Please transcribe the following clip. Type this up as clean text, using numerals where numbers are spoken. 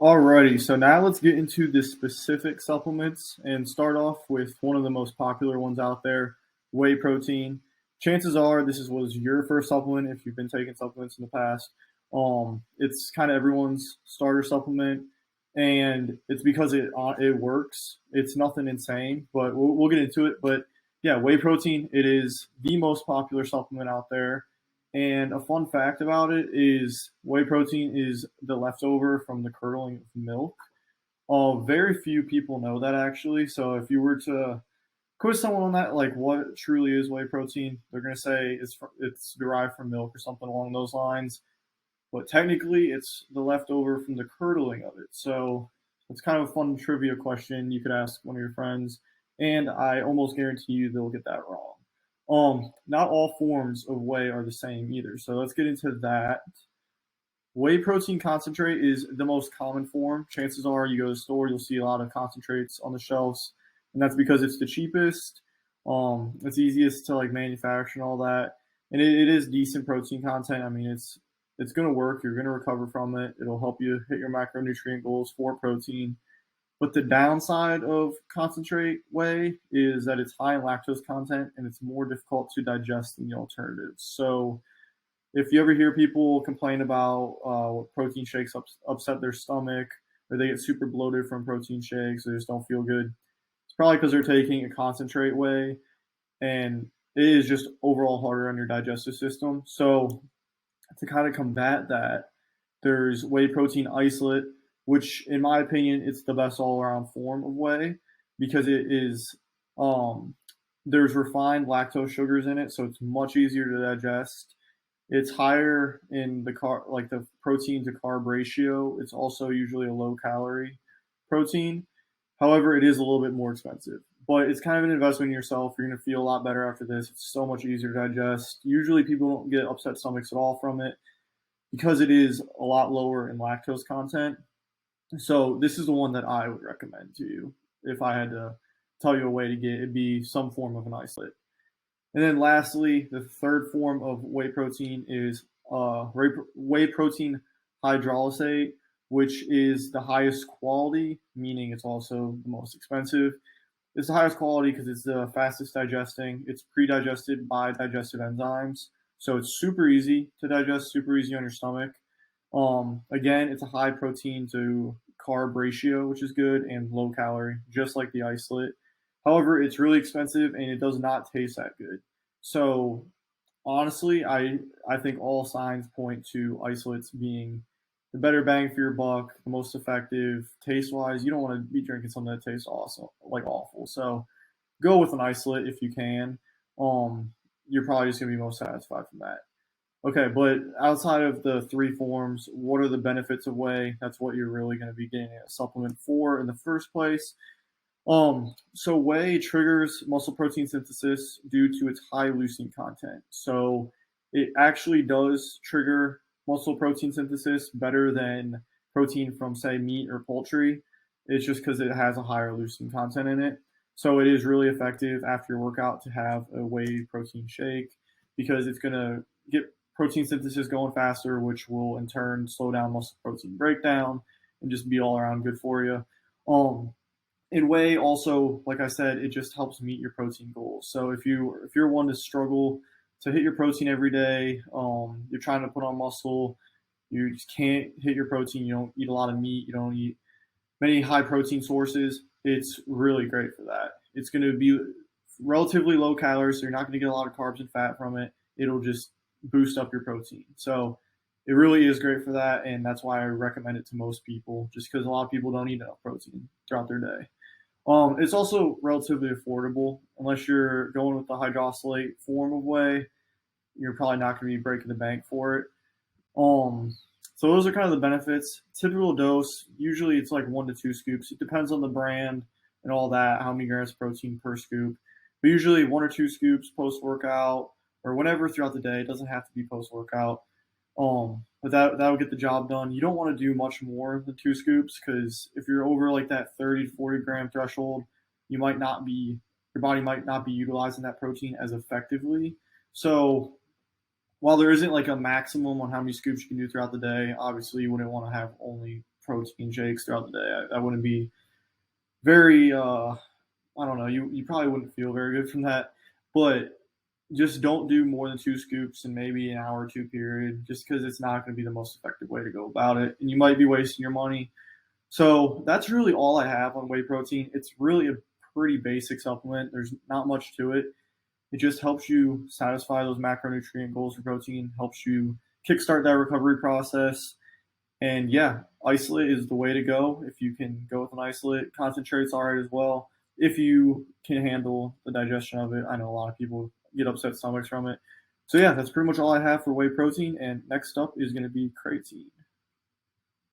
Alrighty, so now let's get into the specific supplements and start off with one of the most popular ones out there, whey protein. Chances are was your first supplement if you've been taking supplements in the past. It's kind of everyone's starter supplement, and it's because it works. It's nothing insane, but we'll get into it. But yeah, whey protein, it is the most popular supplement out there. And a fun fact about it is whey protein is the leftover from the curdling of milk. Very few people know that actually. So if you were to quiz someone on that, like what truly is whey protein, they're going to say it's derived from milk or something along those lines. But technically, it's the leftover from the curdling of it. So it's kind of a fun trivia question you could ask one of your friends, and I almost guarantee you they'll get that wrong. Not all forms of whey are the same either. So let's get into that. Whey protein concentrate is the most common form. Chances are you go to the store, you'll see a lot of concentrates on the shelves, and that's because it's the cheapest. It's easiest to like manufacture and all that, and it is decent protein content. I mean, it's going to work. You're going to recover from it. It'll help you hit your macronutrient goals for protein. But the downside of concentrate whey is that it's high in lactose content and it's more difficult to digest than the alternatives. So if you ever hear people complain about protein shakes upset their stomach, or they get super bloated from protein shakes, they just don't feel good, it's probably because they're taking a concentrate whey, and it is just overall harder on your digestive system. So to kind of combat that, there's whey protein isolate, which in my opinion, it's the best all around form of whey because it is, there's refined lactose sugars in it. So it's much easier to digest. It's higher in the protein to carb ratio. It's also usually a low calorie protein. However, it is a little bit more expensive, but it's kind of an investment in yourself. You're going to feel a lot better after this. It's so much easier to digest. Usually people don't get upset stomachs at all from it because it is a lot lower in lactose content. So this is the one that I would recommend to you. If I had to tell you a way to get, it'd be some form of an isolate. And then lastly, the third form of whey protein is whey protein hydrolysate, which is the highest quality, meaning it's also the most expensive. It's the highest quality because it's the fastest digesting. It's pre-digested by digestive enzymes. So it's super easy to digest, super easy on your stomach. Again, it's a high protein to carb ratio, which is good, and low calorie, just like the isolate. However, it's really expensive and it does not taste that good. So honestly, I think all signs point to isolates being the better bang for your buck, the most effective taste wise. You don't want to be drinking something that tastes awesome, like awful. So go with an isolate if you can. You're probably just gonna be most satisfied from that. Okay, but outside of the three forms, what are the benefits of whey? That's what you're really going to be getting a supplement for in the first place. So whey triggers muscle protein synthesis due to its high leucine content. So it actually does trigger muscle protein synthesis better than protein from, say, meat or poultry. It's just because it has a higher leucine content in it. So it is really effective after your workout to have a whey protein shake because it's going to get protein synthesis going faster, which will in turn slow down muscle protein breakdown and just be all around good for you. In whey, also, like I said, it just helps meet your protein goals. So if you're one to struggle to hit your protein every day, you're trying to put on muscle, you just can't hit your protein. You don't eat a lot of meat. You don't eat many high protein sources. It's really great for that. It's going to be relatively low calories, so you're not going to get a lot of carbs and fat from it. It'll just boost up your protein. So it really is great for that, and that's why I recommend it to most people, just because a lot of people don't eat enough protein throughout their day. It's also relatively affordable. Unless you're going with the hydroxylate form of whey, you're probably not going to be breaking the bank for it. So those are kind of the benefits. Typical dose, usually it's like 1 to 2 scoops. It depends on the brand and all that, how many grams of protein per scoop. But usually 1 or 2 scoops post-workout or whenever throughout the day. It doesn't have to be post-workout. But that'll get the job done. You don't want to do much more than 2 scoops because if you're over like that 30 to 40 gram threshold, your body might not be utilizing that protein as effectively. So while there isn't like a maximum on how many scoops you can do throughout the day, obviously you wouldn't want to have only protein shakes throughout the day. That wouldn't be very, I don't know, you probably wouldn't feel very good from that. But just don't do more than 2 scoops in maybe an hour or two period, just because it's not going to be the most effective way to go about it. And you might be wasting your money. So that's really all I have on whey protein. It's really a pretty basic supplement. There's not much to it. It just helps you satisfy those macronutrient goals for protein, helps you kickstart that recovery process. And yeah, isolate is the way to go. If you can go with an isolate, concentrate's all right as well. If you can handle the digestion of it, I know a lot of people get upset stomachs from it. So yeah, that's pretty much all I have for whey protein. And next up is going to be creatine.